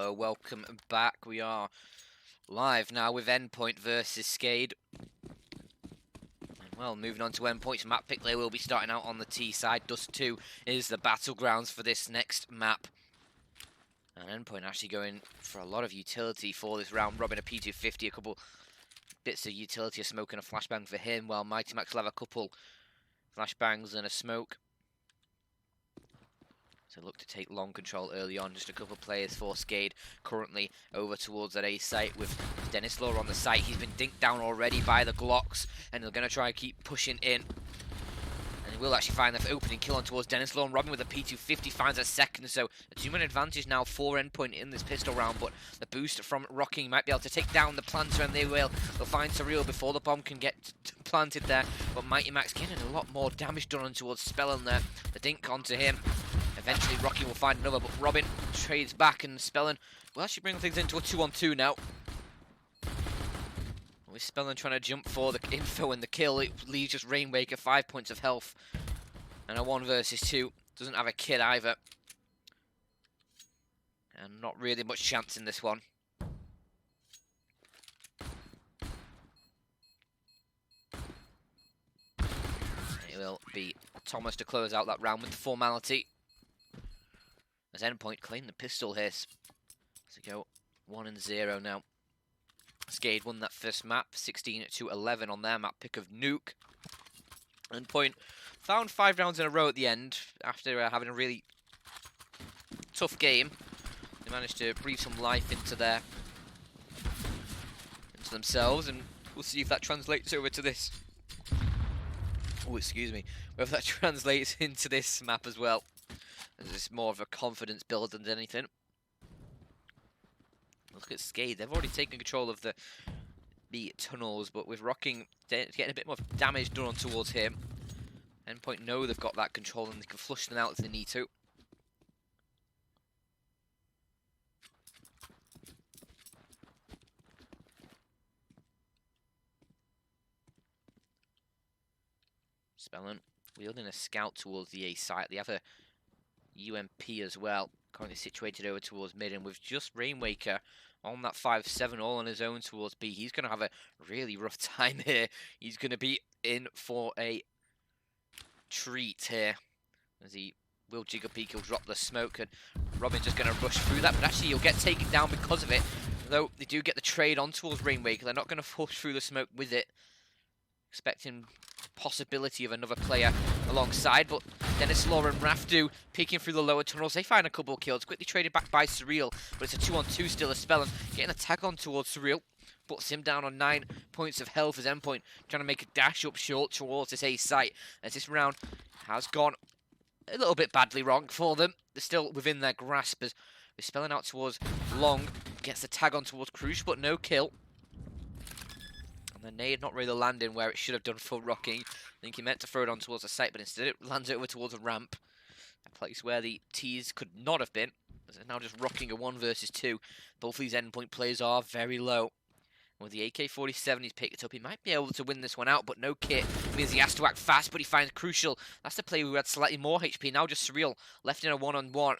Hello, welcome back. We are live now with Endpoint versus SKADE. Well, moving on to Endpoint's map pick, they will be starting out on the T side. Dust 2 is the battlegrounds for this next map. And Endpoint actually going for a lot of utility for this round, robbing a P250, a couple bits of utility, a smoke and a flashbang for him, while Mighty Max will have a couple flashbangs and a smoke. So look to take long control early on. Just a couple of players for SKADE currently over towards that A site with Dennis Law on the site. He's been dinked down already by the Glocks, and they're going to try and keep pushing in. And he will actually find the opening kill on towards Dennis Law. And Robin with a P250 finds a second. So a 2-man advantage now for Endpoint in this pistol round. But the boost from Rocking might be able to take down the planter, and they will. They'll find Surreal before the bomb can get planted there. But Mighty Max getting a lot more damage done on towards Spellin there. The dink onto him. Eventually, Rocky will find another, but Robin trades back, and Spellin will actually bring things into a 2-on-2 now. With Spellin trying to jump for the info and the kill, it leaves just Rainwaker 5 points of health. And a 1 versus 2. Doesn't have a kid either. And not really much chance in this one. It will be Thomas to close out that round with the formality. As Endpoint claim the pistol here. So go 1-0 now. SKADE won that first map, 16-11 on their map pick of Nuke. Endpoint found 5 rounds in a row at the end after having a really tough game. They managed to breathe some life into themselves, and we'll see if that translates over to this. Oh, excuse me. Whether that translates into this map as well. It's more of a confidence build than anything. Look at SKADE. They've already taken control of the tunnels, but with Rocking getting a bit more damage done on towards him. Endpoint know they've got that control and they can flush them out if they need to. Spellin wielding a scout towards the A site. They have a UMP as well, currently situated over towards mid, and with just Rainwaker on that 5-7 all on his own towards B, he's going to have a really rough time here. He's going to be in for a treat here, as he will jiggle peek, he'll drop the smoke, and Robin's just going to rush through that, but actually he'll get taken down because of it, though they do get the trade on towards Rainwaker. They're not going to push through the smoke with it, expecting possibility of another player alongside, but Dennis Law and Rafdu peeking through the lower tunnels. They find a couple of kills, quickly traded back by Surreal, but it's a 2-on-2 still as Spellin getting a tag on towards Surreal, puts him down on 9 points of health as Endpoint trying to make a dash up short towards this A site, as this round has gone a little bit badly wrong for them. They're still within their grasp as we're Spellin out towards Long, gets the tag on towards Crush, but no kill. And the nade not really landing where it should have done for Rocking. I think he meant to throw it on towards the site, but instead it lands over towards a ramp. A place where the T's could not have been. As now just Rocking a 1 versus 2. Both of these Endpoint players are very low. With the AK-47 he's picked up, he might be able to win this one out, but no kit. It means he has to act fast, but he finds Crucial. That's the player who had slightly more HP. Now just Surreal, left in a 1-on-1.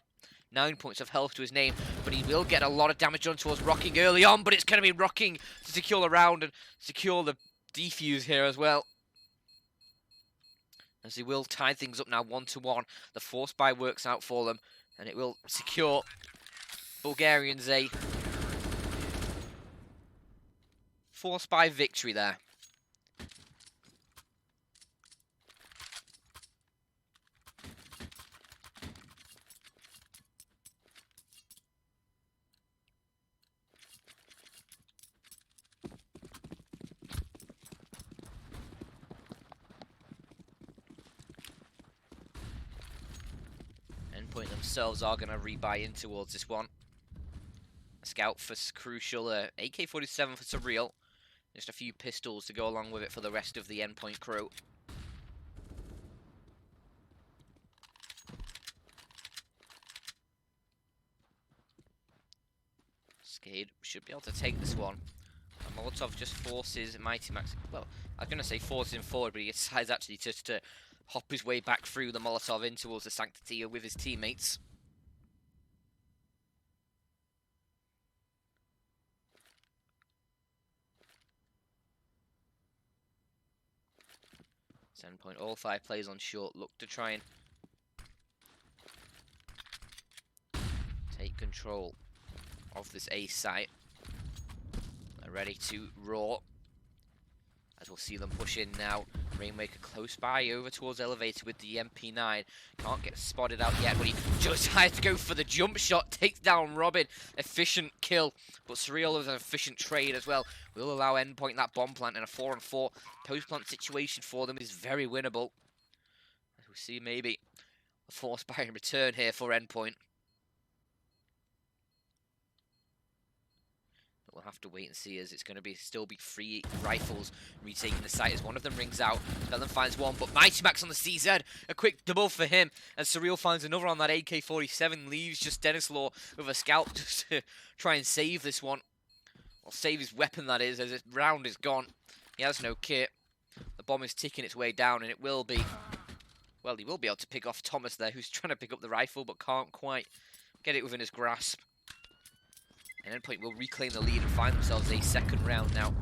9 points of health to his name, but he will get a lot of damage done towards Rocking early on, but it's going to be Rocking to secure the round and secure the defuse here as well. As he will tie things up now 1-1. The force buy works out for them, and it will secure Bulgarians a force buy victory there. Endpoint themselves are going to rebuy in towards this one. A scout for Crucial, AK-47 for Surreal. Just a few pistols to go along with it for the rest of the Endpoint crew. SKADE should be able to take this one. And Molotov just forces Mighty Max. Well, I was going to say forces him forward, but he decides actually just to hop his way back through the Molotov in towards the Sanctity with his teammates. Endpoint, all 5 players on short, look to try and take control of this A site. They're ready to roar, as we'll see them push in now. Rainmaker close by over towards elevator with the MP9. Can't get spotted out yet, but he just has to go for the jump shot. Takes down Robin. Efficient kill, but Surreal is an efficient trade as well. Will allow Endpoint that bomb plant, and a 4-on-4 post plant situation for them is very winnable. As we see maybe a force by in return here for Endpoint. We'll have to wait and see, as it's going to still be 3 rifles retaking the site as one of them rings out. Spellin finds one, but Mighty Max on the CZ. A quick double for him, and Surreal finds another on that AK-47. Leaves just Denislaw with a scout just to try and save this one. Or save his weapon, that is, as his round is gone. He has no kit. The bomb is ticking its way down, and it will be... Well, he will be able to pick off Thomas there, who's trying to pick up the rifle, but can't quite get it within his grasp. And Endpoint will reclaim the lead and find themselves a 2nd round now.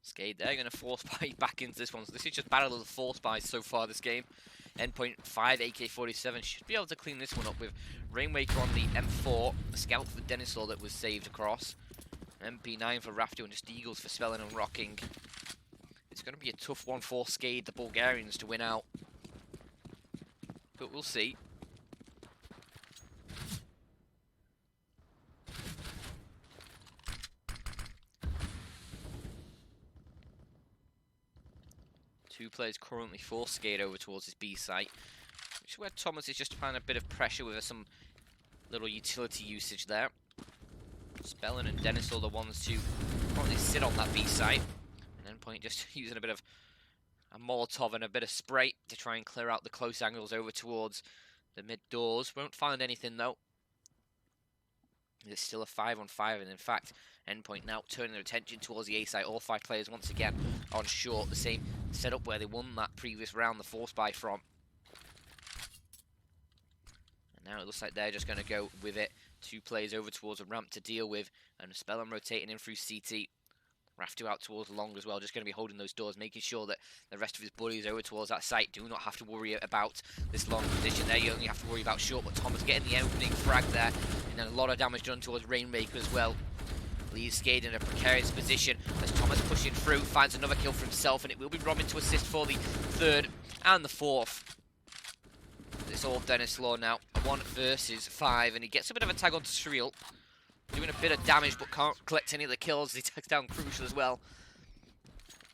SKADE, they're going to force buy back into this one. So this is just battle of the force buys so far this game. Endpoint 5 AK-47 should be able to clean this one up with Rainmaker on the M4, a scout for Denislaw that was saved across, MP9 for Rafto, and just Eagles for Spellin and Rocking. It's going to be a tough one for SKADE, the Bulgarians, to win out. But we'll see. Two players currently for SKADE over towards his B site, which is where Thomas is just applying a bit of pressure with some little utility usage there. Spellin and Dennis are the ones to probably sit on that B site. And Endpoint just using a bit of a Molotov and a bit of spray to try and clear out the close angles over towards the mid doors. Won't find anything though. It's still a 5-on-5, and in fact, Endpoint now turning their attention towards the A site. All 5 players once again on short, the same setup where they won that previous round, the force buy from. And now it looks like they're just going to go with it. 2 players over towards a ramp to deal with, and Spellin rotating in through CT. Rafto out towards long as well, just going to be holding those doors, making sure that the rest of his buddies over towards that site do not have to worry about this long position there. You only have to worry about short, but Thomas getting the opening frag there, and then a lot of damage done towards Rainmaker as well. Leaves SKADE in a precarious position as Thomas pushing through, finds another kill for himself, and it will be Robin to assist for the 3rd and the 4th. It's all Denislaw now, 1 versus 5, and he gets a bit of a tag onto Surreal. Doing a bit of damage, but can't collect any of the kills. He takes down Crucial as well.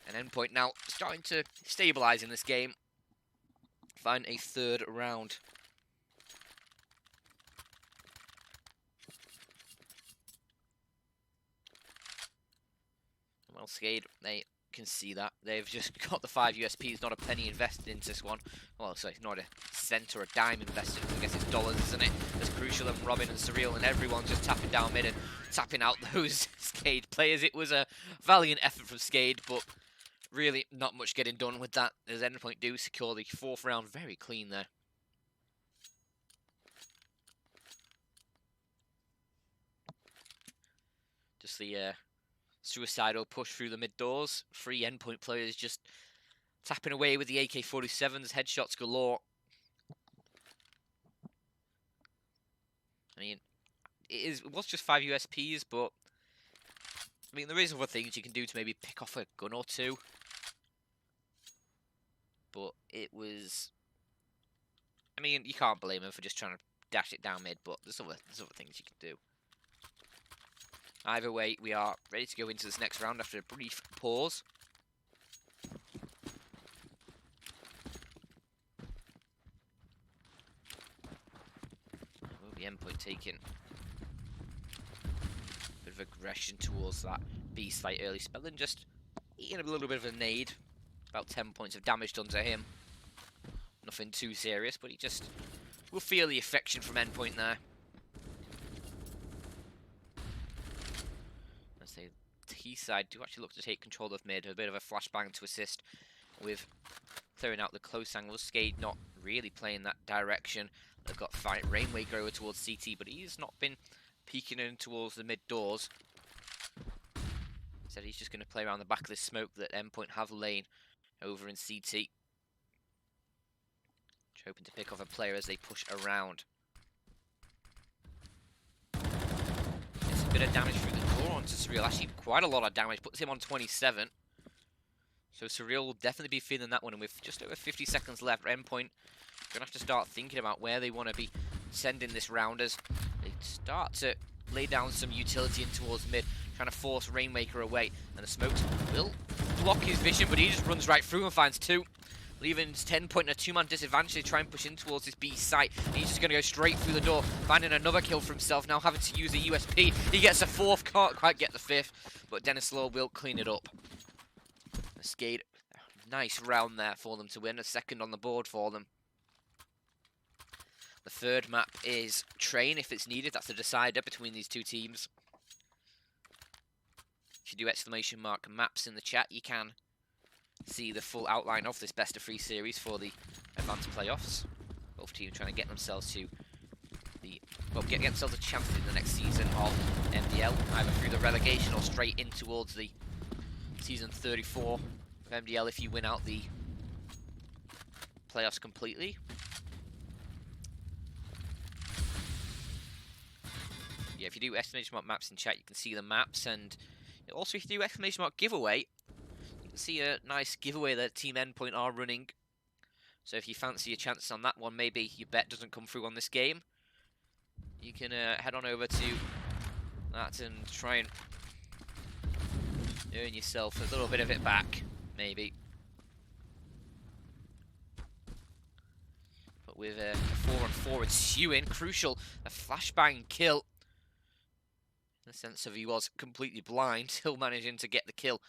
And Endpoint now starting to stabilise in this game. Find a 3rd round. Well, SKADE, they can see that. They've just got the 5 USPs, not a penny invested into this one. Well, sorry, not a cent or a dime invested. I guess it's dollars, isn't it? There's Crucial and Robin and Surreal, and everyone's just tapping down mid and tapping out those SKADE players. It was a valiant effort from SKADE, but really not much getting done with that. As Endpoint do secure the 4th round very clean there. Just the suicidal push through the mid doors. 3 Endpoint players just tapping away with the AK-47s, headshots galore. I mean, it was just 5 USPs, but I mean, there is other things you can do to maybe pick off a gun or 2. But it was, I mean, you can't blame him for just trying to dash it down mid, but there's other things you can do. Either way, we are ready to go into this next round after a brief pause. Will be Endpoint taking a bit of aggression towards that B site early. Spellin just eating a little bit of a nade. About 10 points of damage done to him. Nothing too serious, but he just will feel the affection from Endpoint there. T side do actually look to take control of mid. A bit of a flashbang to assist with clearing out the close angles. SKADE not really playing that direction. They've got Rainmaker over towards CT, but he's not been peeking in towards the mid doors. Instead, he's just going to play around the back of this smoke that Endpoint have lain over in CT. Just hoping to pick off a player as they push around. Gets a bit of damage through the door onto Surreal. Actually, quite a lot of damage. Puts him on 27. So Surreal will definitely be feeling that one. And with just over 50 seconds left, Endpoint going to have to start thinking about where they want to be sending this round as they start to lay down some utility in towards mid, trying to force Rainmaker away. And the smokes will block his vision, but he just runs right through and finds two, leaving his 10-point and a 2-man disadvantage to try and push in towards this B site. And he's just going to go straight through the door, finding another kill for himself, now having to use a USP. He gets a fourth, can't quite get the fifth, but Dennis Law will clean it up. SKADE, nice round there for them to win, a second on the board for them. The third map is Train if it's needed. That's the decider between these two teams. If you do exclamation mark maps in the chat, you can see the full outline of this best of 3 series for the advanced playoffs. Both teams trying to get themselves to the get themselves a chance in the next season of MDL, either through the relegation or straight in towards the season 34 of MDL if you win out the playoffs completely. Yeah, if you do exclamation mark maps in chat, you can see the maps, and also if you do exclamation mark giveaway, you can see a nice giveaway that Team Endpoint are running. So if you fancy your chances on that one, maybe your bet doesn't come through on this game, you can head on over to that and try and earn yourself a little bit of it back, maybe. But with a 4-on-4 ensuing, Crucial, a flashbang kill. In the sense of he was completely blind, still managing to get the kill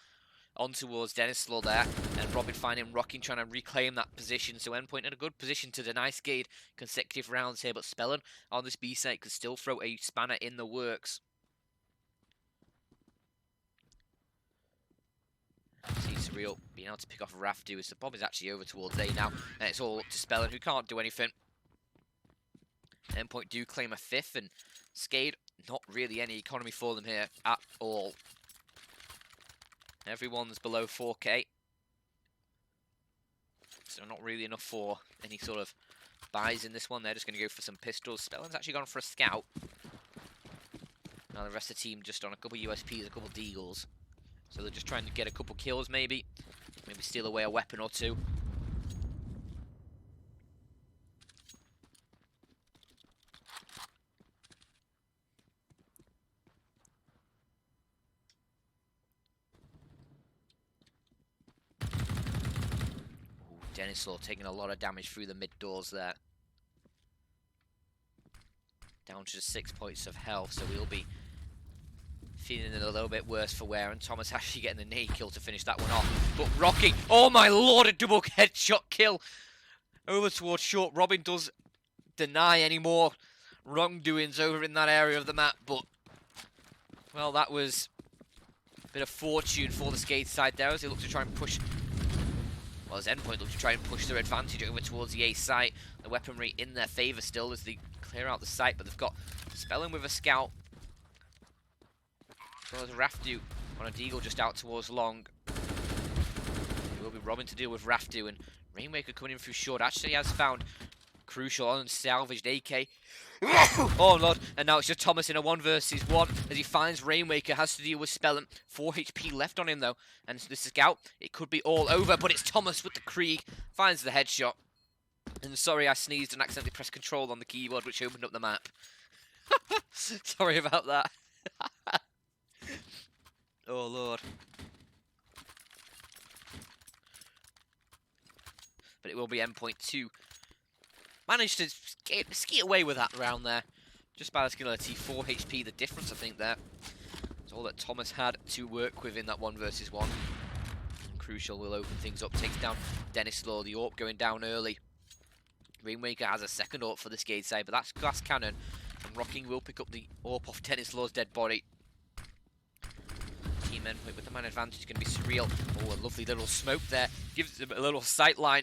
on towards Dennis Law there, and Robin finding Rocking trying to reclaim that position. So Endpoint in a good position to deny SKADE consecutive rounds here, but Spellin on this B site could still throw a spanner in the works. See Surreal being able to pick off Rafdu as the bomb is actually over towards A now, and it's all up to Spellin, who can't do anything. Endpoint do claim a fifth, and SKADE, not really any economy for them here at all. Everyone's below 4k. So not really enough for any sort of buys in this one. They're just going to go for some pistols. Spellin's actually gone for a scout. Now the rest of the team just on a couple USPs, a couple deagles. So they're just trying to get a couple kills maybe. Maybe steal away a weapon or two. Dennis Law taking a lot of damage through the mid doors there. Down to just 6 points of health, so we'll be feeling it a little bit worse for wear. And Thomas actually getting the nade kill to finish that one off. But Rocky, oh my lord, a double headshot kill over towards short. Robin does deny any more wrongdoings over in that area of the map, but well, that was a bit of fortune for the SKADE side there as they look to try and push. Well, as Endpoint looks to try and push their advantage over towards the A site. The weaponry in their favour still as they clear out the site, but they've got Spellin with a scout. As well as Rafdu on a deagle just out towards long. It will be Robin to deal with Rafdu, and Rainmaker coming in through short. Actually has found Crucial on salvaged AK. Oh lord, and now it's just Thomas in a 1 versus 1 as he finds Rainmaker, has to deal with Spellin. 4 HP left on him though, and the scout, it could be all over, but it's Thomas with the Krieg, finds the headshot. And sorry, I sneezed and accidentally pressed control on the keyboard, which opened up the map. Sorry about that. Oh lord. But it will be Endpoint 2. Managed to ski away with that round there. Just by the skin of the T, 4 HP, the difference I think there. It's all that Thomas had to work with in that 1 versus 1. And Crucial will open things up, takes down Dennis Law, the AWP going down early. Rainmaker has a second AWP for the SKADE side, but that's glass cannon. And Rocking will pick up the AWP off Dennis Law's dead body. Team Endpoint with the man advantage is going to be Surreal. Oh, a lovely little smoke there. Gives him a little sight line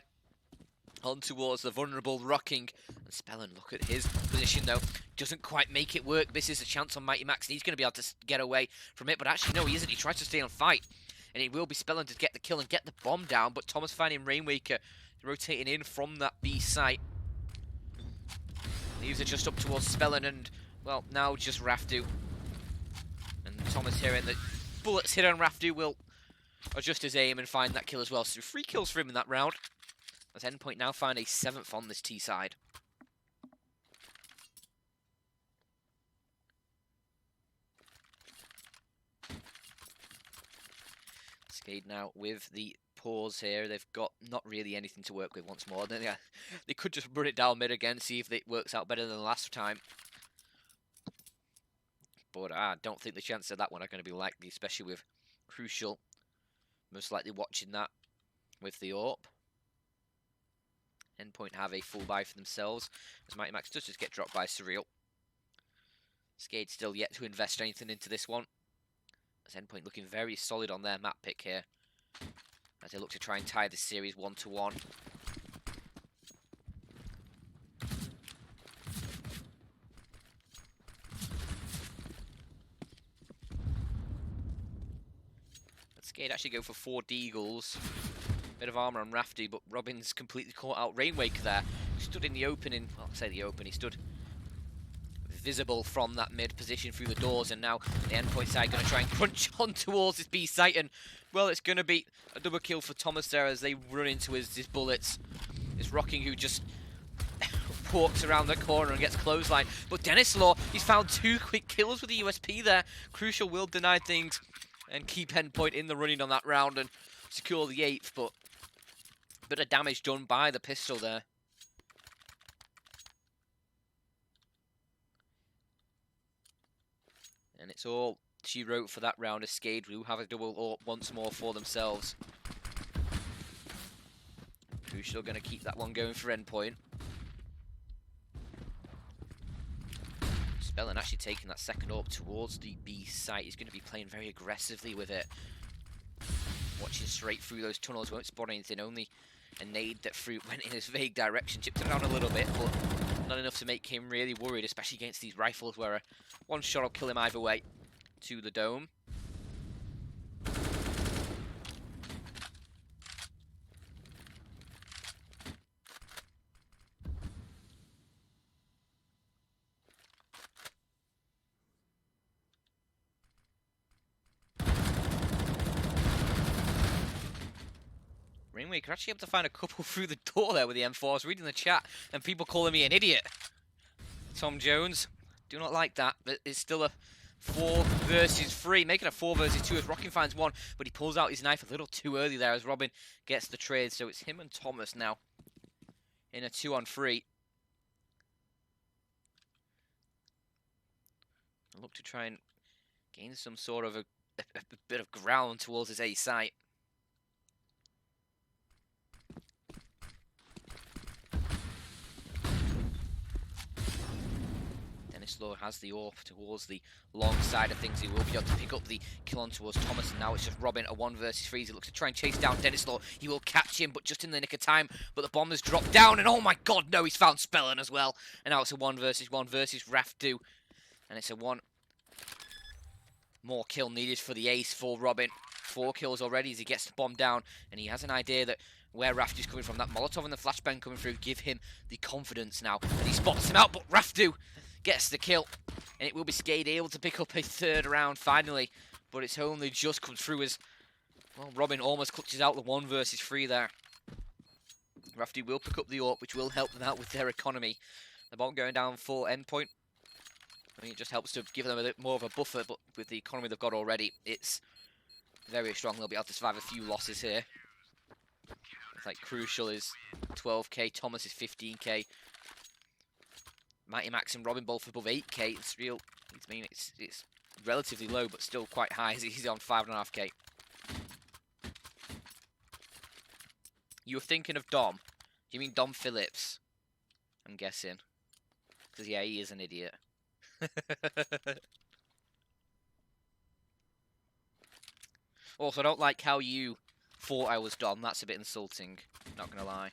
on towards the vulnerable Rocking. And Spellin, look at his position though. Doesn't quite make it work. This is a chance on Mighty Max, and he's going to be able to get away from it. But actually, no, he isn't. He tries to stay on fight. And it will be Spellin to get the kill and get the bomb down. But Thomas finding Rainwaker rotating in from that B site. Leaves it just up towards Spellin, and, well, now just Rafdu. And Thomas hearing that bullets hit on Rafdu will adjust his aim and find that kill as well. So 3 kills for him in that round. As Endpoint now find a 7th on this T side. SKADE now with the pause here. They've got not really anything to work with once more. They could just run it down mid again, see if it works out better than the last time. But I don't think the chances of that one are going to be likely, especially with Crucial most likely watching that with the AWP. Endpoint have a full buy for themselves, as Mighty Max does just get dropped by Surreal. SKADE still yet to invest anything into this one, as Endpoint looking very solid on their map pick here, as they look to try and tie the series 1-1. SKADE actually go for 4 Deagles. Bit of armor on Rafty, but Robin's completely caught out Rainwaker there. He stood in the opening, well, I'll say the open, he stood visible from that mid position through the doors, and now the Endpoint side going to try and crunch on towards this B site, and, well, it's going to be a double kill for Thomas there as they run into his bullets. It's Rocking who just walks around the corner and gets clothesline, but Dennis Law, he's found 2 quick kills with the USP there. Crucial will deny things and keep Endpoint in the running on that round and secure the 8th, but a bit of damage done by the pistol there. And it's all she wrote for that round. As SKADE will have a double AWP once more for themselves. Crucial going to keep that one going for Endpoint. Spellin actually taking that second AWP towards the B site. He's going to be playing very aggressively with it. Watching straight through those tunnels, won't spot anything, only a nade that went in his vague direction, chipped it around a little bit, but not enough to make him really worried, especially against these rifles where a one shot will kill him either way to the dome. Rainwaker actually able to find a couple through the door there with the M4. I was reading the chat and people calling me an idiot. Tom Jones, do not like that, but it's still a 4 versus 3, making a 4 versus 2 as Rocking finds one, but he pulls out his knife a little too early there as Robin gets the trade. So it's him and Thomas now in a 2-on-3. Look to try and gain some sort of a bit of ground towards his A site. Law has the AWP towards the long side of things. He will be able to pick up the kill on towards Thomas, and now it's just Robin, a 1 versus 3. He looks to try and chase down Dennis Law. He will catch him, but just in the nick of time. But the bomb has dropped down, and oh my god, no, he's found Spellin as well. And now it's a 1 versus 1 versus Rafdu. And it's a 1 more kill needed for the ace for Robin. 4 kills already as he gets the bomb down, and he has an idea that where Rafdu's coming from, that Molotov and the flashbang coming through, give him the confidence now. And he spots him out, but Rafdu gets the kill, and it will be SKADE able to pick up a 3rd round finally, but it's only just come through as, well, Robin almost clutches out the 1 versus 3 there. Rafdu will pick up the AWP, which will help them out with their economy. The bomb going down for Endpoint. I mean, it just helps to give them a bit more of a buffer, but with the economy they've got already, it's very strong. They'll be able to survive a few losses here. It's like Crucial is 12k, Thomas is 15k. Mighty Max and Robin both above 8k. It's real. I mean, it's relatively low, but still quite high. He's on 5.5k. You were thinking of Dom? Do you mean Dom Phillips? I'm guessing. Because yeah, he is an idiot. Also, I don't like how you thought I was Dom. That's a bit insulting. Not gonna lie.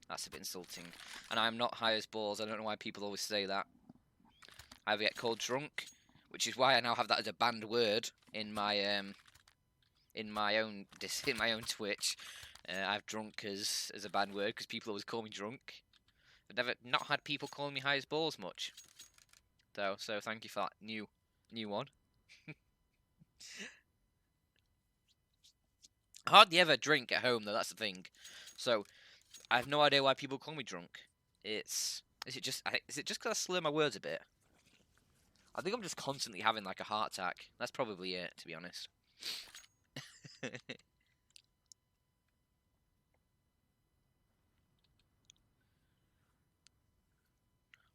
That's a bit insulting. And I'm not high as balls. I don't know why people always say that. I either get called drunk, which is why I now have that as a banned word in my own Twitch. I've drunk as a banned word because people always call me drunk. I've never not had people calling me high as balls much, though. So thank you for that new one. I hardly ever drink at home though. That's the thing. So I have no idea why people call me drunk. Is it just because I slur my words a bit? I think I'm just constantly having like a heart attack. That's probably it, to be honest. But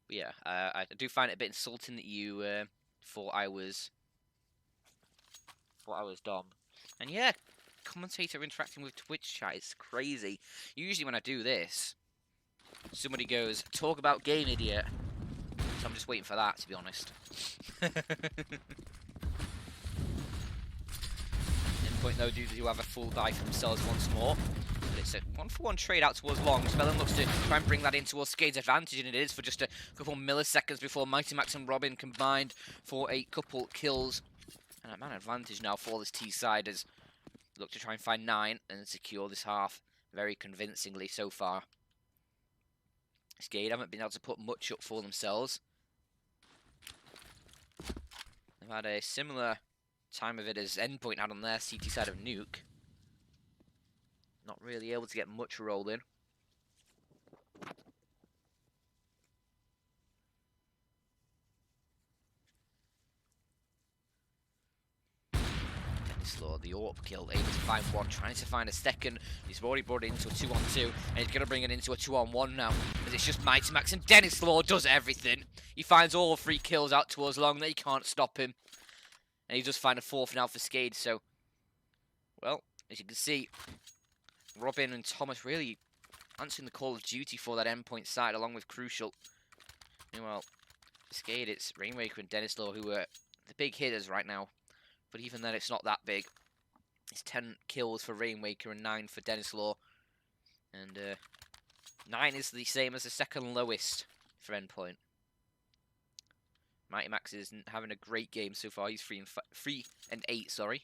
yeah, I do find it a bit insulting that you thought I was Dom. And yeah, commentator interacting with Twitch chat is crazy. Usually when I do this, somebody goes, "Talk about game, idiot." So I'm just waiting for that, to be honest. Endpoint though do have a full buy for themselves once more. But it's a 1-for-1 trade out towards long. Spellin looks to try and bring that in towards SKADE's advantage, and it is for just a couple milliseconds before Mighty Max and Robin combined for a couple kills. And a man advantage now for this T side as look to try and find 9 and secure this half very convincingly so far. SKADE haven't been able to put much up for themselves. They've had a similar time of it as Endpoint had on their CT side of Nuke. Not really able to get much rolling. Dennislaw, the AWP kill, able to find one, trying to find a second. He's already brought it into a 2-on-2, and he's going to bring it into a 2-on-1 now. As it's just Mighty Max, and Dennislaw does everything. He finds all 3 kills out towards long, they can't stop him. And he does find a 4th now for SKADE, so... Well, as you can see, Robin and Thomas really answering the call of duty for that Endpoint side, along with Crucial. Meanwhile, for SKADE, it's Rainmaker and Dennislaw who are the big hitters right now. But even then, it's not that big. It's 10 kills for Rainmaker and 9 for Dennislaw. And 9 is the same as the second lowest for Endpoint. Mighty Max is having a great game so far. He's 3 and 8, sorry.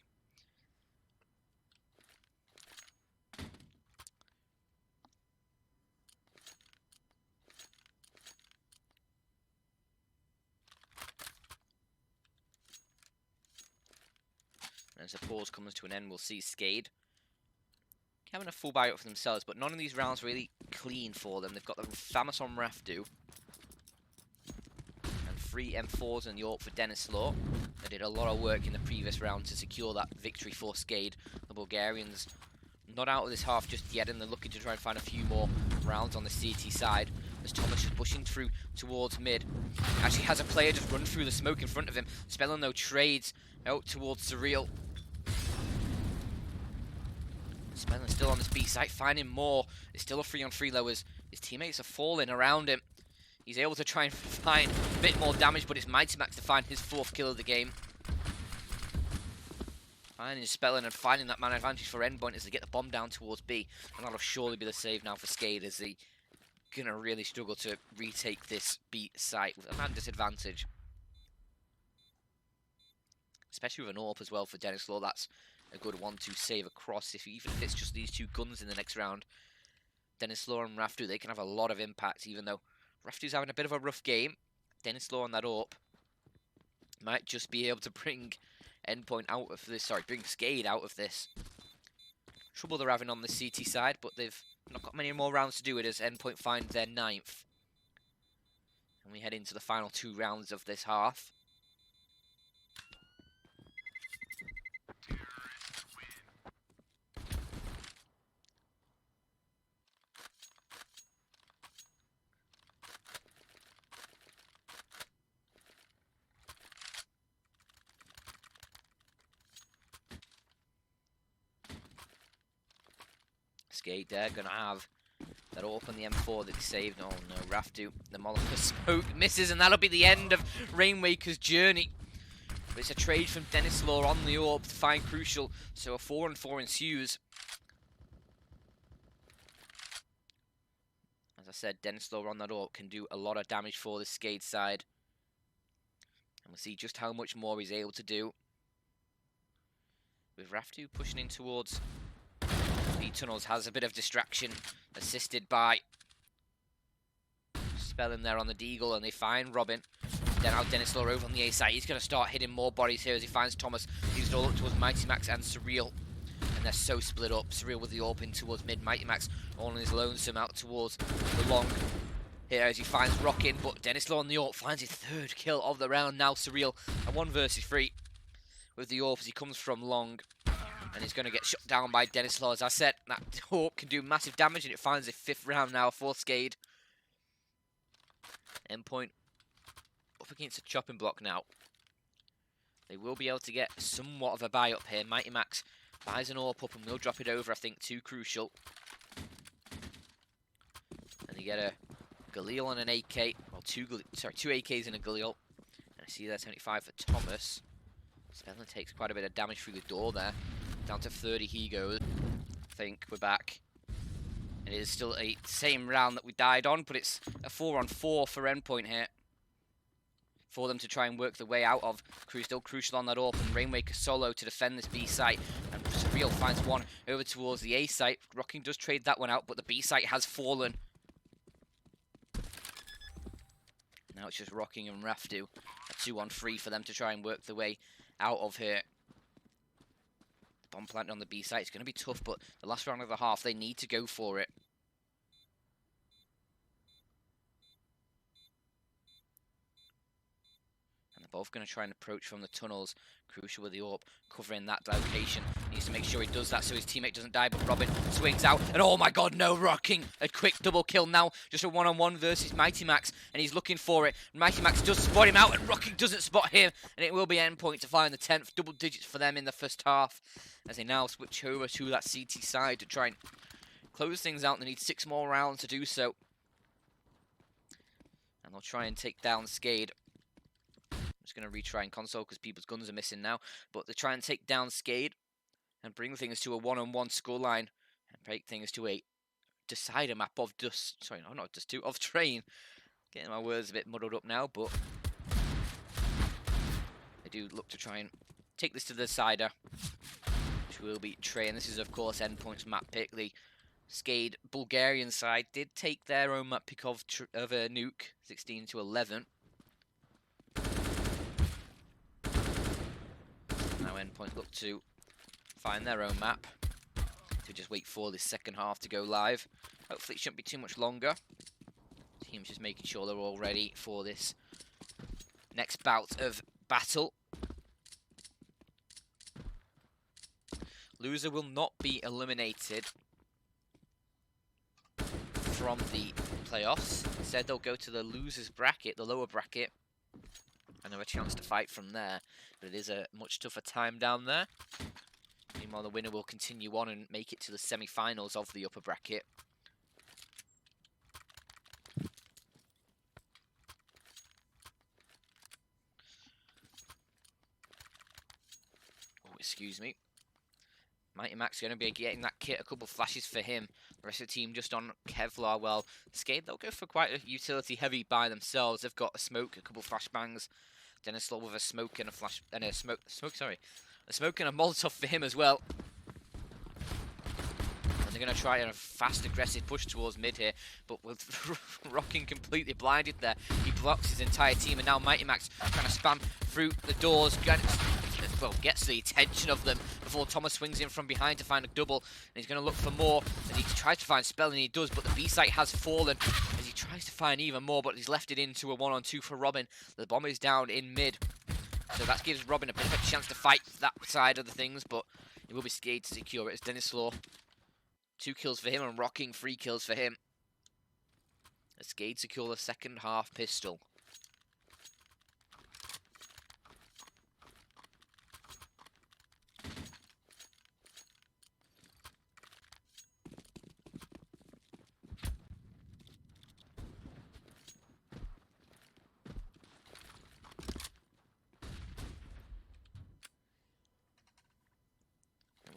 As the pause comes to an end, we'll see SKADE having a full buy up for themselves, but none of these rounds really clean for them. They've got the Famas on Rafdu. And 3 M4s in the AWP for Dennislaw. They did a lot of work in the previous round to secure that victory for SKADE. The Bulgarians not out of this half just yet, and they're looking to try and find a few more rounds on the CT side. As Thomas is pushing through towards mid. Actually has a player just run through the smoke in front of him. Spellin though trades out towards Surreal. Spellin still on this B site, finding more. It's still a 3-on-3 though as his teammates are falling around him. He's able to try and find a bit more damage, but it's Mighty Max to find his 4th kill of the game. Finding Spellin and finding that man advantage for Endpoint as they get the bomb down towards B. And that'll surely be the save now for SKADE as they gonna really struggle to retake this B site with a man disadvantage. Especially with an AWP as well for Dennislaw. That's a good 1-2 save across. Even if it's just these 2 guns in the next round, Dennislaw and Rafdu, they can have a lot of impact, even though Rafdu's having a bit of a rough game. Dennislaw on that AWP might just be able to bring Endpoint out of this, bring SKADE out of this trouble they're having on the CT side, but they've not got many more rounds to do it as Endpoint find their 9th. And we head into the final 2 rounds of this half. SKADE there, gonna have that open the M4 that he saved. Oh no, Rafdu, the Molotov smoke misses, and that'll be the end of Rainmaker's journey. But it's a trade from Denislaw on the AWP to find Crucial, so a 4-on-4 ensues. As I said, Denislaw on that AWP can do a lot of damage for the SKADE side. And we'll see just how much more he's able to do. With Raftu pushing in towards B tunnels, has a bit of distraction, assisted by Spelling there on the Deagle, and they find Robin. Then out Denislaw over on the A side. He's going to start hitting more bodies here as he finds Thomas. He's all up towards Mighty Max and Surreal. And they're so split up. Surreal with the AWP in towards mid. Mighty Max all on his lonesome out towards the long. Here as he finds Rockin', but Denislaw on the AWP finds his 3rd kill of the round. Now Surreal, a 1 versus 3 with the AWP as he comes from long. And he's going to get shut down by Denislaw. As I said, that AWP can do massive damage, and it finds a 5th round now for SKADE. Endpoint up against a chopping block now. They will be able to get somewhat of a buy up here. Mighty Max buys an AWP up and will drop it over, I think, to Crucial. And they get a Galil and an AK. Well, two AKs and a Galil. And I see there 75 for Thomas. Spelling takes quite a bit of damage through the door there. Down to 30 he goes. I think we're back. It is still a same round that we died on, but it's a 4-on-4 for Endpoint here. For them to try and work the way out of. Still Crucial on that AWP, and Rainmaker solo to defend this B site. And Surreal finds one over towards the A site. Rocking does trade that one out, but the B site has fallen. Now it's just Rocking and Raftu. A 2-on-3 for them to try and work the way out of here. Bomb planted on the B site. It's going to be tough, but the last round of the half, they need to go for it. And they're both going to try and approach from the tunnels. Crucial with the AWP covering that location. He needs to make sure he does that so his teammate doesn't die, but Robin swings out. And oh my god, no, Rocking! A quick double kill now. Just a 1-on-1 versus Mighty Max. And he's looking for it. Mighty Max does spot him out, and Rocking doesn't spot him. And it will be Endpoint to find the 10th. Double digits for them in the first half. As they now switch over to that CT side to try and close things out. They need 6 more rounds to do so. And they'll try and take down SKADE. I'm just going to retry in console because people's guns are missing now. But they try and take down SKADE and bring things to a 1-on-1 scoreline. And break things to a decider map of Dust. Sorry, no, not Dust 2, of Train. Getting my words a bit muddled up now, but they do look to try and take this to the decider, which will be Train. This is, of course, Endpoint's map pick. The SKADE Bulgarian side did take their own map pick of a nuke, 16-11. Now Endpoint look to find their own map. To just wait for this second half to go live. Hopefully it shouldn't be too much longer. Team's just making sure they're all ready for this next bout of battle. Loser will not be eliminated from the playoffs. Instead, they'll go to the losers bracket, the lower bracket, and have a chance to fight from there. But it is a much tougher time down there. Meanwhile, the winner will continue on and make it to the semi-finals of the upper bracket. Oh, excuse me. Mighty Max going to be getting that kit, a couple flashes for him. The rest of the team just on Kevlar. Well, SKADE, they'll go for quite a utility heavy by themselves. They've got a smoke, a couple flashbangs. Denislaw with a smoke and a flash, and a smoke, a smoke and a Molotov for him as well. And they're going to try a fast, aggressive push towards mid here, but with Rocking completely blinded there, he blocks his entire team, and now Mighty Max trying to spam through the doors, gets the attention of them before Thomas swings in from behind to find a double, and he's going to look for more, and he tries to find Spell, and he does, but the B site has fallen, as he tries to find even more, but he's left it into a 1-on-2 for Robin. The bomb is down in mid, so that gives Robin a bit of a chance to fight that side of the things, but it will be SKADE to secure it. It's Denislaw, 2 kills for him, and Rocking 3 kills for him. As SKADE secure the second half pistol.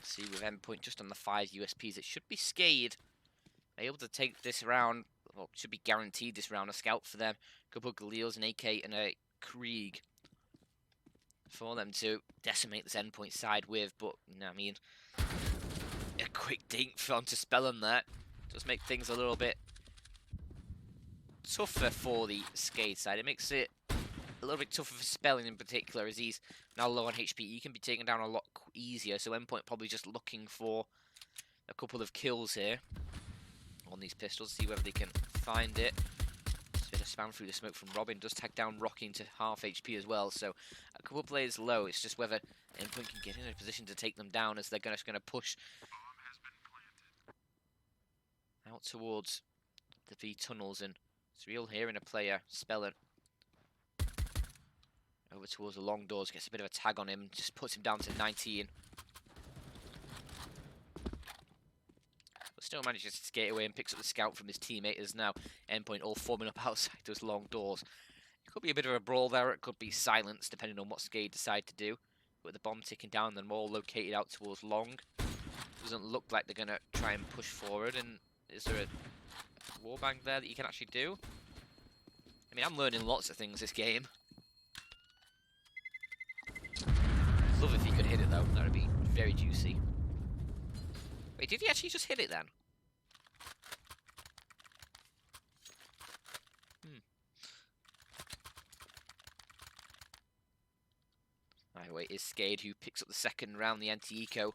See, with Endpoint just on the 5 USPs, it should be SKADE able to take this round. Well, should be guaranteed this round. A scout for them, a couple of Galils, an AK, and a Krieg for them to decimate this Endpoint side with. But you know, I mean, a quick dink onto Spellum there does make things a little bit tougher for the SKADE side. It makes it a little bit tougher for Spellum in particular, as he's now low on HP. He can be taken down a lot easier, so Endpoint probably just looking for a couple of kills here on these pistols, see whether they can find it. Just a bit of spam through the smoke from Robin, does tag down Rocky into half HP as well, so a couple of players low. It's just whether Endpoint can get in a position to take them down, as they're just going to push out towards the V tunnels, and it's real here in a player, Spellin. Over towards the long doors, gets a bit of a tag on him, just puts him down to 19. But still manages to skate away and picks up the scout from his teammate, as now Endpoint all forming up outside those long doors. It could be a bit of a brawl there, it could be silence, depending on what SKADE decide to do. With the bomb ticking down, they're all located out towards long. Doesn't look like they're going to try and push forward, and is there a warbang there that you can actually do? I mean, I'm learning lots of things this game. Love if he could hit it though, that would be very juicy. Wait, did he actually just hit it then? Right, wait, is SKADE who picks up the second round. The anti-eco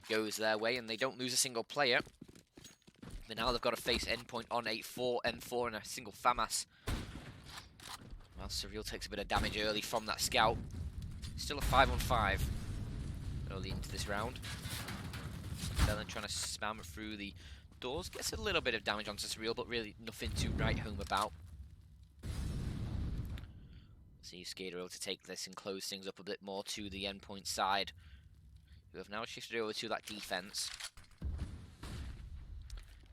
goes their way, and they don't lose a single player. But now they've got to face Endpoint on 8-4, N4, and a single FAMAS. Well, Surreal takes a bit of damage early from that scout. Still a 5-on-5 early into this round. Bellin trying to spam it through the doors. Gets a little bit of damage onto Surreal, but really nothing to write home about. See if SKADE are able to take this and close things up a bit more to the Endpoint side, who have now shifted over to that defense.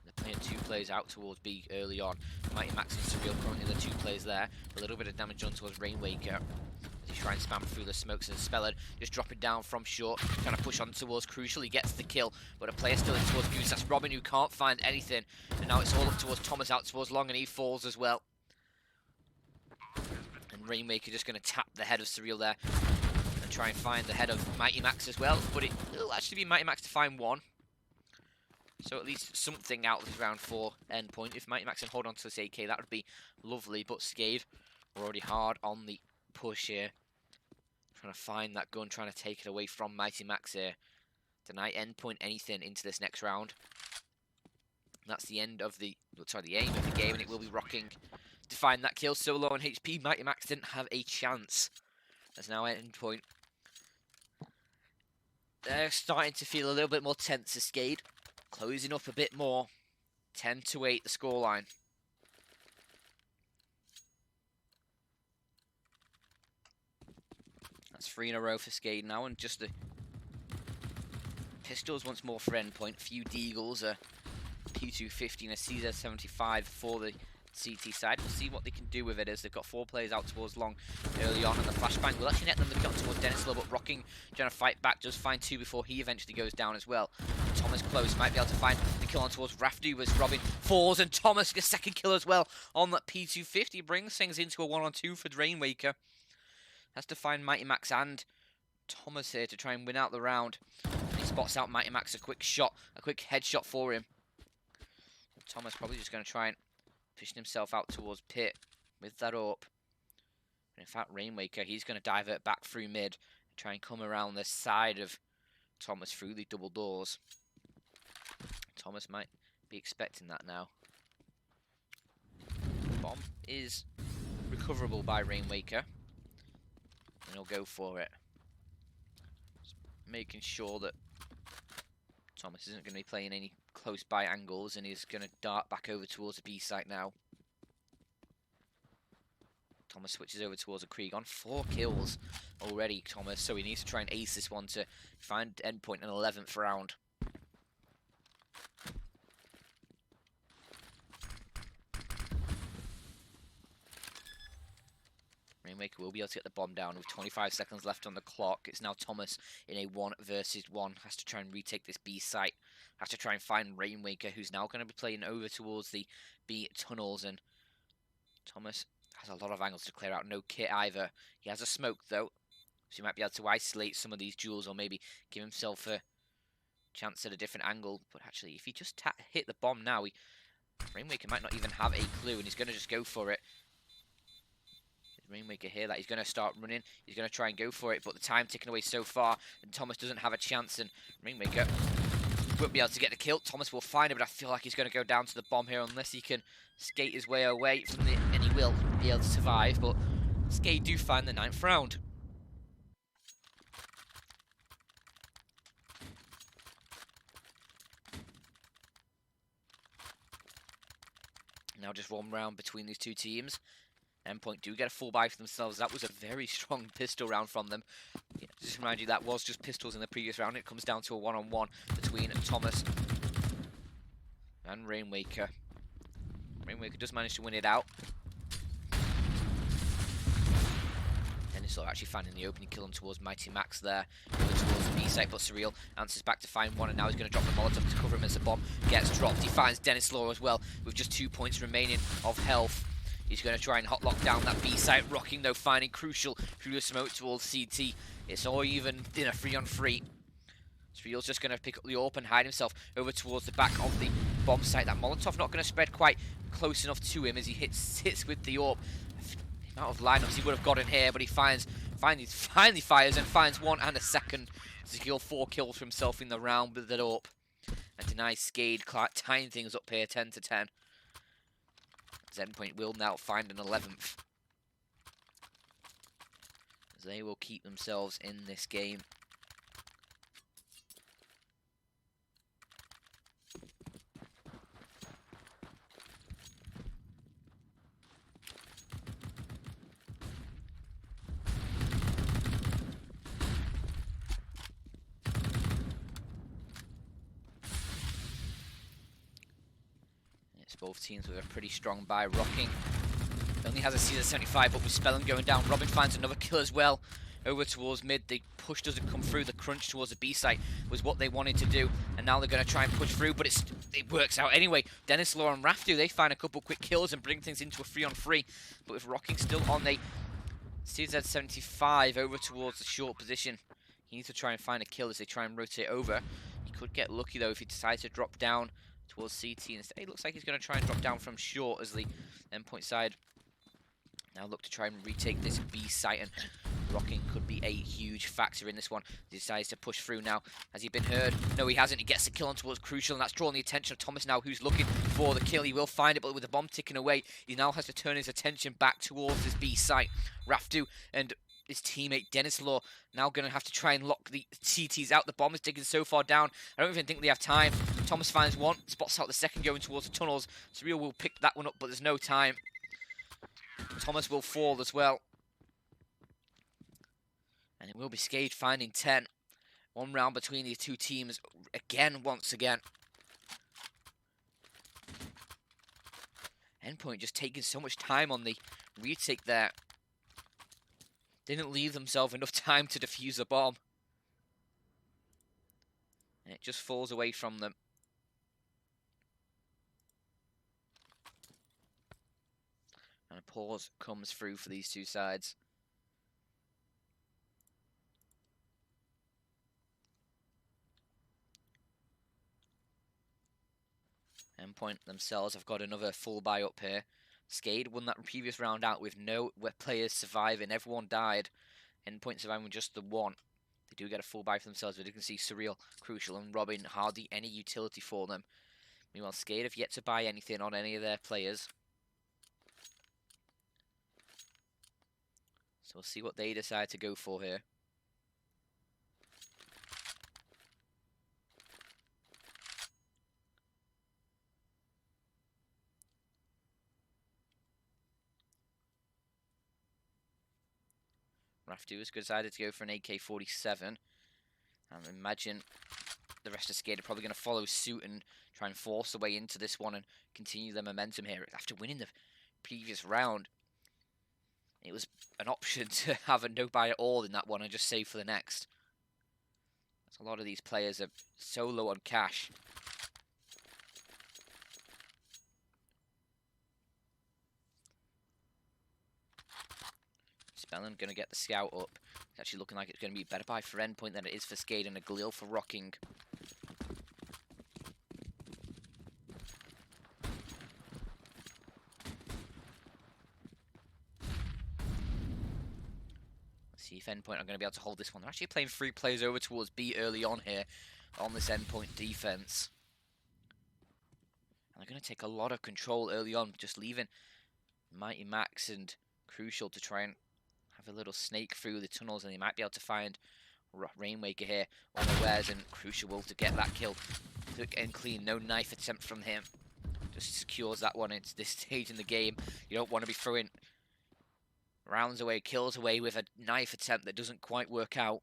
They're playing 2 players out towards B early on. Mighty Max and Surreal currently the 2 players there. A little bit of damage on towards Rainwaker. As he tries and spam through the smokes, and Speller just dropping down from short, trying to push on towards Crucial. He gets the kill, but a player still in towards Goose. That's Robin, who can't find anything. And now it's all up towards Thomas, out towards long, and he falls as well. And Rainmaker just going to tap the head of Surreal there and try and find the head of Mighty Max as well. But it'll actually be Mighty Max to find one. So at least something out of this round for Endpoint. If Mighty Max can hold on to this AK, that would be lovely. But SKADE are already hard on the push here. Trying to find that gun, trying to take it away from Mighty Max here. Deny Endpoint anything into this next round. And that's the end of the aim of the game, and it will be Rocking to find that kill. So low on HP, Mighty Max didn't have a chance. As now Endpoint, they're starting to feel a little bit more tense as SKADE. Closing up a bit more. 10-8 the scoreline. That's 3 in a row for SKADE now, and just the pistols once more for Endpoint. A few Deagles, a P250 and a CZ75 for the CT side. We'll see what they can do with it, as they've got 4 players out towards long early on, and the flashbang will actually net them the gun towards Dennis Lowe, but Rocking trying to fight back, does find 2 before he eventually goes down as well. Thomas close, might be able to find the kill on towards Rafdu as Robin falls, and Thomas gets a second kill as well on that P250, brings things into a 1-on-2 for Rainwaker. Has to find Mighty Max and Thomas here to try and win out the round. And he spots out Mighty Max, a quick shot, a quick headshot for him. Thomas probably just going to try and pushing himself out towards Pit with that up. And in fact, Rainwaker, he's going to divert back through mid and try and come around the side of Thomas through the double doors. Thomas might be expecting that now. Bomb is recoverable by Rainwaker, and he'll go for it. Just making sure that Thomas isn't going to be playing any close by angles, and he's going to dart back over towards the B site now. Thomas switches over towards a Krieg on 4 kills already, Thomas, so he needs to try and ace this one to find Endpoint in 11th round. Rainmaker will be able to get the bomb down with 25 seconds left on the clock. It's now Thomas in a 1 versus 1. Has to try and retake this B site. Has to try and find Rainmaker, who's now going to be playing over towards the B tunnels. And Thomas has a lot of angles to clear out. No kit either. He has a smoke, though. So he might be able to isolate some of these duels or maybe give himself a chance at a different angle. But actually, if he just hit the bomb now, Rainmaker might not even have a clue, and he's going to just go for it. Rainmaker hear that he's going to start running. He's going to try and go for it, but the time ticking away so far, and Thomas doesn't have a chance, and Rainmaker won't be able to get the kill. Thomas will find it, but I feel like he's going to go down to the bomb here unless he can skate his way away from it, and he will be able to survive, but SKADE do find the 9th round. Now just 1 round between these 2 teams. Endpoint do get a full buy for themselves. That was a very strong pistol round from them. Yeah, just remind you, that was just pistols in the previous round. It comes down to a 1-on-1 between Thomas and Rainmaker. Rainmaker does manage to win it out. Dennis actually finding the opening kill on towards Mighty Max there. Towards the B site, but Surreal answers back to find one, and now he's going to drop the Molotov to cover him as the bomb gets dropped. He finds Dennis Law as well with just 2 points remaining of health. He's going to try and hot lock down that B site. Rocking, though, finding Crucial through the smoke towards CT. It's all even in a 3-on-3. Surreal's just going to pick up the AWP and hide himself over towards the back of the bomb site. That Molotov not going to spread quite close enough to him as he hits with the AWP. The amount of lineups he would have gotten here, but he finally fires and finds 1 and a second to secure 4 kills for himself in the round with the AWP. And denies SKADE tying things up here 10-10. Endpoint will now find an 11th. As they will keep themselves in this game. Both teams with a pretty strong buy. Rocking only has a Caesar-75, but with Spellin going down, Robin finds another kill as well over towards mid. The push doesn't come through. The crunch towards the B site was what they wanted to do, and now they're going to try and push through, but it works out anyway. Dennis Law and Raftu, they find a couple quick kills and bring things into a 3-on-3, but with Rocking still on the CZ-75 over towards the short position, he needs to try and find a kill as they try and rotate over. He could get lucky though if he decides to drop down towards CT instead. It looks like he's going to try and drop down from short as the Endpoint side now look to try and retake this B site, and Rocking could be a huge factor in this one. He decides to push through now. Has he been heard? No, he hasn't. He gets the kill on towards Crucial, and that's drawing the attention of Thomas now, who's looking for the kill. He will find it, but with the bomb ticking away, he now has to turn his attention back towards this B site. Raftu and his teammate Dennis Law now going to have to try and lock the CTs out. The bomb is digging so far down, I don't even think they have time. Thomas finds one, spots out the second going towards the tunnels. Surreal will pick that one up, but there's no time. Thomas will fall as well. And it will be SKADE finding 10. 1 round between these 2 teams again, once again. Endpoint just taking so much time on the retake there. Didn't leave themselves enough time to defuse the bomb. And it just falls away from them. And a pause comes through for these 2 sides. Endpoint themselves have got another full buy up here. SKADE won that previous round out with no players surviving. Everyone died. Endpoint surviving with just the 1. They do get a full buy for themselves, but you can see Surreal, Crucial, and Robin hardly any utility for them. Meanwhile, SKADE have yet to buy anything on any of their players. So we'll see what they decide to go for here. Raftu has decided to go for an AK-47. And imagine the rest of SKADE are probably going to follow suit and try and force their way into this one and continue their momentum here. After winning the previous round, It was an option to have a no buy at all in that one and just save for the next. A lot of these players are so low on cash. Spellin going to get the scout up. It's actually looking like it's going to be a better buy for Endpoint than it is for SKADE, and a Galil for Rocking. Let's see if Endpoint are going to be able to hold this one. They're actually playing 3 players over towards B early on here on this Endpoint defense. And they're going to take a lot of control early on, just leaving Mighty Max and Crucial to try and have a little snake through the tunnels, and they might be able to find Rainmaker here unawares, and Crucial to get that kill. Quick and clean, no knife attempt from him. Just secures that one into this stage in the game. You don't want to be throwing rounds away, kills away with a knife attempt that doesn't quite work out.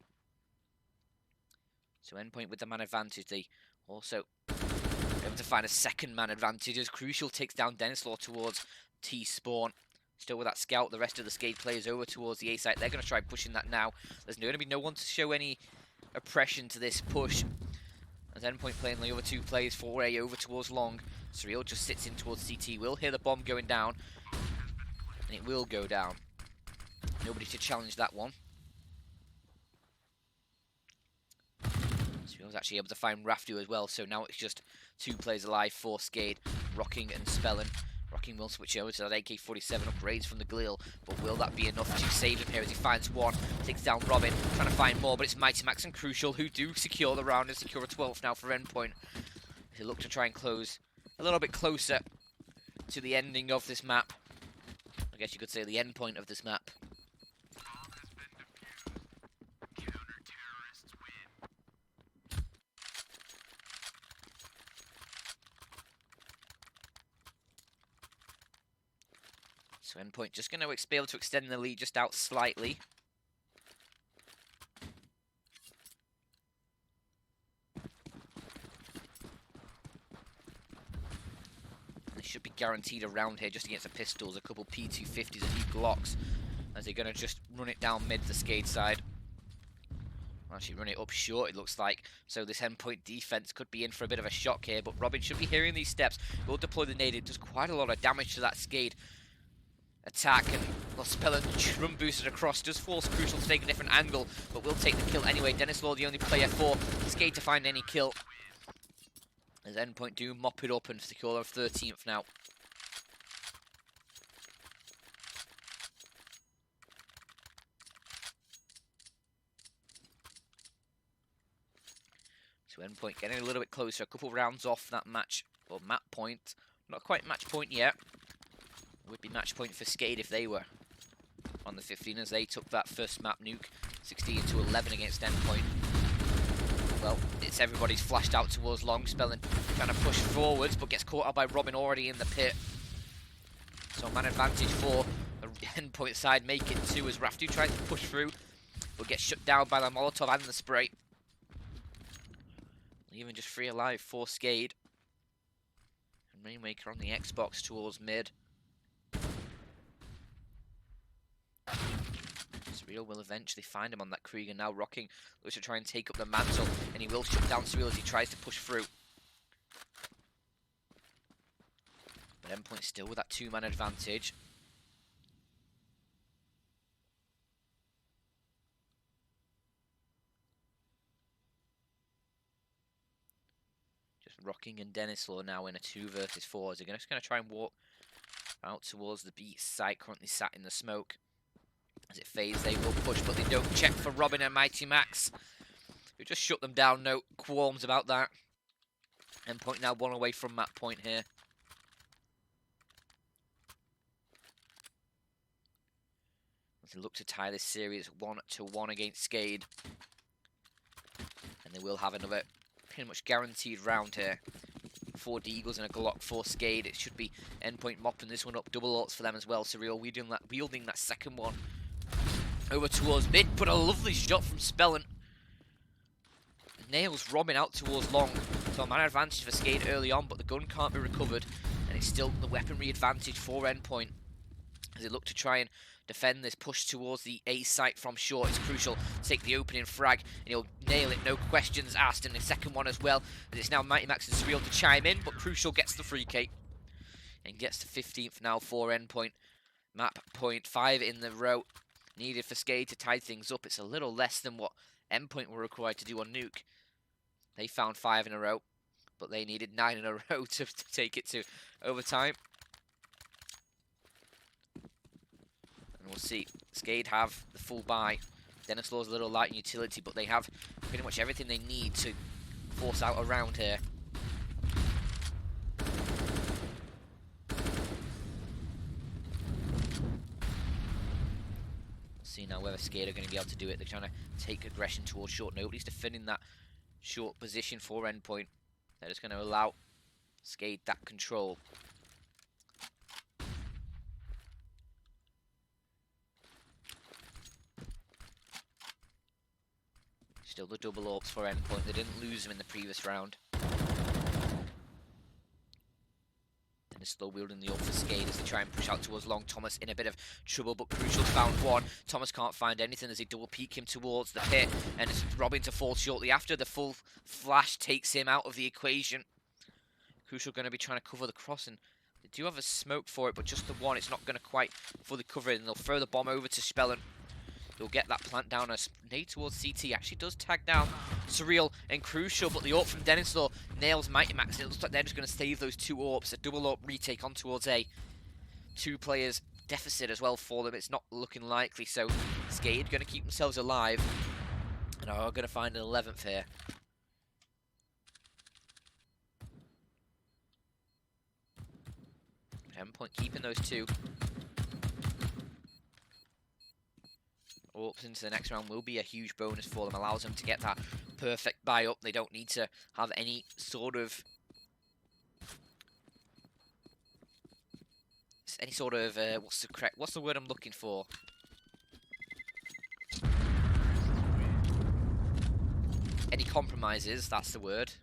So Endpoint with the man advantage. They also able to find a second man advantage as Crucial takes down Denislaw towards T-spawn. Still with that scout, the rest of the SKADE players over towards the A site. They're going to try pushing that now. There's going to be no one to show any oppression to this push. As Endpoint playing the other 2 players 4A over towards long. Surreal just sits in towards CT. We'll hear the bomb going down. And it will go down. Nobody to challenge that one. Surreal's actually able to find Raftu as well. So now it's just 2 players alive for SKADE. Rocking and Spellin. Rocking will switch over to that AK-47 upgrades from the Galil, but will that be enough to save him here as he finds one, takes down Robin, trying to find more, but it's Mighty Max and Crucial who do secure the round and secure a 12th now for Endpoint. They look to try and close a little bit closer to the ending of this map. I guess you could say the end point of this map. So Endpoint just going to be able to extend the lead just out slightly. And they should be guaranteed a round here just against the pistols, a couple P250s, a few Glocks, as they're going to just run it down mid the SKADE side. Actually run it up short, it looks like. So this Endpoint defense could be in for a bit of a shock here, but Robin should be hearing these steps. Will deploy the nade. It does quite a lot of damage to that SKADE attack, and Spellin run boosted across, does force Crucial to take a different angle, but will take the kill anyway. Denislaw the only player for SKADE to find any kill. As Endpoint do mop it up and secure their 13th now. So Endpoint getting a little bit closer, a couple rounds off that match, or map point. Not quite match point yet. Would be match point for SKADE if they were on the 15 as they took that first map nuke 16-11 against Endpoint. Well, it's everybody's flashed out towards long. Spellin trying to push forwards but gets caught out by Robin already in the pit. So man advantage for the Endpoint side, make it 2 as Raftu tries to push through but gets shut down by the Molotov and the spray. Even just 3 alive for SKADE. And Rainmaker on the Xbox towards mid. Surreal will eventually find him on that Krieger now. Rocking looks to try and take up the mantle, and he will shut down Surreal as he tries to push through. But Endpoint still with that 2-man advantage. Just Rocking and Denislaw now in a 2 versus 4. They're just going to try and walk out towards the B site, currently sat in the smoke. As it fades, they will push, but they don't check for Robin and Mighty Max, who just shut them down. No qualms about that. Endpoint now 1 away from map point here. As they look to tie this series 1-1 against SKADE. And they will have another pretty much guaranteed round here. 4 Deagles and a Glock for SKADE. It should be Endpoint mopping this one up. Double ults for them as well. Surreal wielding that second one over towards mid, but a lovely shot from Spellin. Nails Robin out towards long. So a man advantage for SKADE early on, but the gun can't be recovered, and it's still the weaponry advantage for Endpoint. as they look to try and defend this push towards the A site from short. It's crucial to take the opening frag, and he'll nail it, no questions asked. And the second one as well, as it's now Mighty Max and Surreal to chime in, but Crucial gets the free K and gets to 15th now for Endpoint. Map point 5 in the row needed for SKADE to tie things up. It's a little less than what Endpoint were required to do on Nuke. They found 5 in a row, but they needed 9 in a row to take it to overtime. And we'll see. SKADE have the full buy. Dennis Law's a little light in utility, but they have pretty much everything they need to force out a round here. See now whether SKADE are going to be able to do it. They're trying to take aggression towards short. Nobody's defending that short position for Endpoint. They're just going to allow SKADE that control. Still the double AWPs for Endpoint. They didn't lose them in the previous round. And they're still wielding the AWP for SKADE as they try and push out towards long. Thomas in a bit of trouble, but Crucial's found one. Thomas can't find anything as they double peek him towards the pit, and it's Robin to fall shortly after. The full flash takes him out of the equation. Crucial going to be trying to cover the cross, and they do have a smoke for it, but just the one. It's not going to quite fully cover it, and they'll throw the bomb over to Spellen. He'll get that plant down as nade towards CT. Actually does tag down Surreal and Crucial, but the AWP from Dennis Law nails Mighty Max. It looks like they're just going to save those 2 AWPs. A double AWP retake on towards A. 2 players deficit as well for them. It's not looking likely, so SKADE going to keep themselves alive and are going to find an 11th here. Endpoint keeping those 2. AWPs into the next round will be a huge bonus for them. Allows them to get that perfect buy up. They don't need to have any sort of what's the word I'm looking for? Any compromises, that's the word.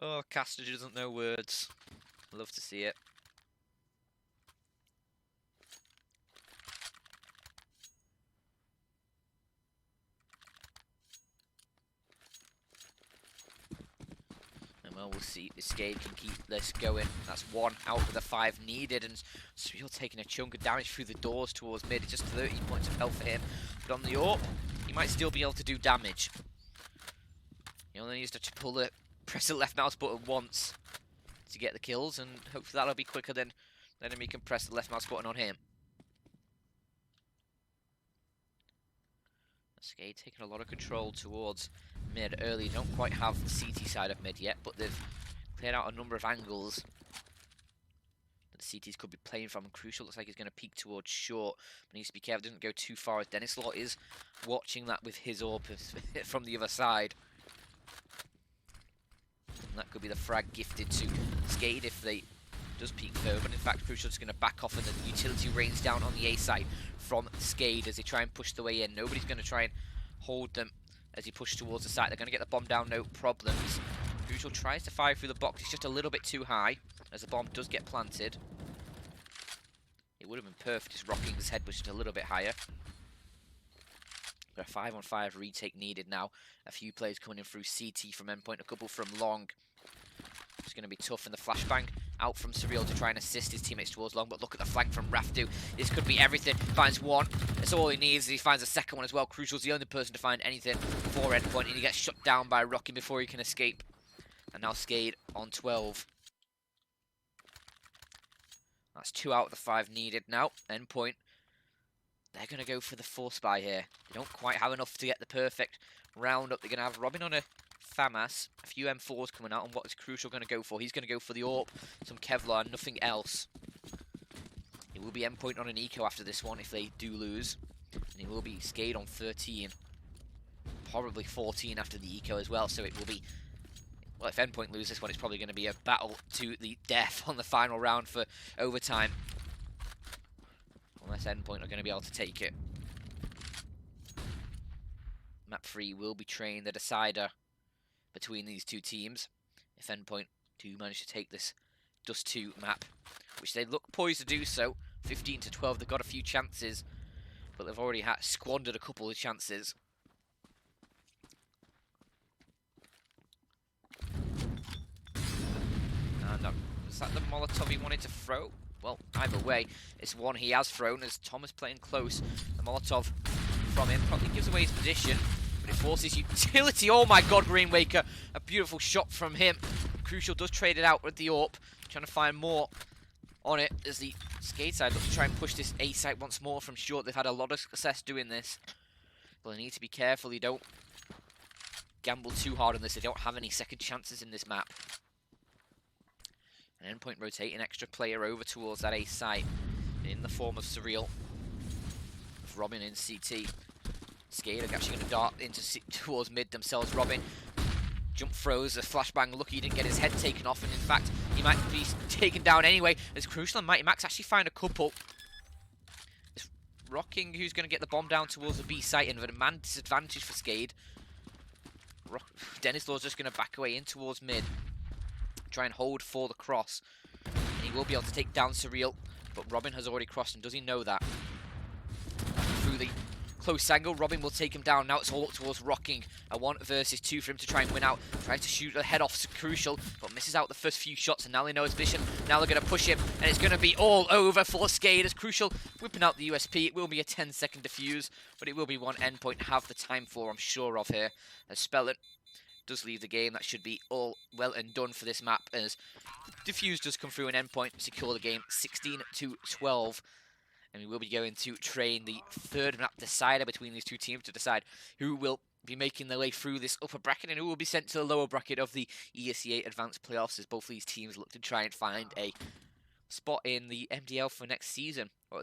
Oh, Caster doesn't know words. Love to see it. Well, we'll see if SKADE can keep this going. That's 1 out of the 5 needed, and Surreal taking a chunk of damage through the doors towards mid. It's just 30 points of health for him. But on the AWP, he might still be able to do damage. He only needs to press the left mouse button once to get the kills, and hopefully that'll be quicker than the enemy can press the left mouse button on him. SKADE taking a lot of control towards mid early. Don't quite have the CT side of mid yet, but they've cleared out a number of angles that the CTs could be playing from. And Crucial looks like he's going to peek towards short, but needs to be careful, doesn't go too far, as Dennis Law is watching that with his AWP from the other side. And that could be the frag gifted to SKADE if they does peek further, but in fact Crucial is going to back off, and the utility rains down on the A side from SKADE as they try and push the way in. Nobody's going to try and hold them as he pushes towards the site. They're going to get the bomb down, no problems. Crucial tries to fire through the box. It's just a little bit too high as the bomb does get planted. It would have been perfect if Rocking's head was just a little bit higher. But a 5-on-5 retake needed now. A few players coming in through CT from Endpoint, a couple from long. It's going to be tough, and the flashbang out from Surreal to try and assist his teammates towards long, but look at the flank from Rafdu. This could be everything. Finds one. That's all he needs. He finds a second one as well. Crucial's the only person to find anything for Endpoint, and he gets shut down by Rocking before he can escape. And now SKADE on 12. That's 2 out of the 5 needed now. Endpoint, they're going to go for the force buy here. They don't quite have enough to get the perfect round up. They're going to have Robin on a FAMAS, a few M4s coming out, and what is Crucial going to go for? He's going to go for the AWP, some Kevlar, nothing else. It will be Endpoint on an eco after this one if they do lose. And it will be SKADE on 13. Probably 14 after the eco as well, so it will be... Well, if Endpoint lose this one, it's probably going to be a battle to the death on the final round for overtime. Unless Endpoint are going to be able to take it. Map 3 will be trained the decider between these two teams. If Endpoint do manage to take this Dust 2 map, which they look poised to do so, 15 to 12. They've got a few chances, but they've already squandered a couple of chances. And was that the Molotov he wanted to throw? Well, either way, it's one he has thrown as Thomas playing close. The Molotov from him probably gives away his position, but it forces utility. Oh my god, Greenwaker. A beautiful shot from him. Crucial does trade it out with the AWP, trying to find more on it as the SKADE side looks to try and push this A site once more from short. They've had a lot of success doing this, but they need to be careful they don't gamble too hard on this. They don't have any second chances in this map. An Endpoint rotating extra player over towards that A site in the form of Surreal. With Robin in CT. SKADE are actually going to dart towards mid themselves. Robin jump throws, a flashbang. Lucky he didn't get his head taken off, and in fact, he might be taken down anyway. As Crucial and Mighty Max actually find a couple. It's Rocking who's going to get the bomb down towards the B site, and with a man disadvantage for SKADE. Dennis Law's just going to back away in towards mid. Try and hold for the cross. And he will be able to take down Surreal, but Robin has already crossed, and does he know that? Through the close angle, Robin will take him down. Now it's all up towards Rocking. A 1 versus 2 for him to try and win out. Tries to shoot the head off Crucial, but misses out the first few shots, and now they know his vision. Now they're going to push him, and it's going to be all over for SKADE as Crucial whipping out the USP. It will be a 10-second defuse, but it will be one Endpoint have the time for, I'm sure of here. As Spellin does leave the game. That should be all well and done for this map as defuse does come through an Endpoint, secure the game 16 to 12. And we will be going to train the third map decider between these two teams to decide who will be making their way through this upper bracket and who will be sent to the lower bracket of the ESEA Advanced Playoffs as both of these teams look to try and find a spot in the MDL for next season.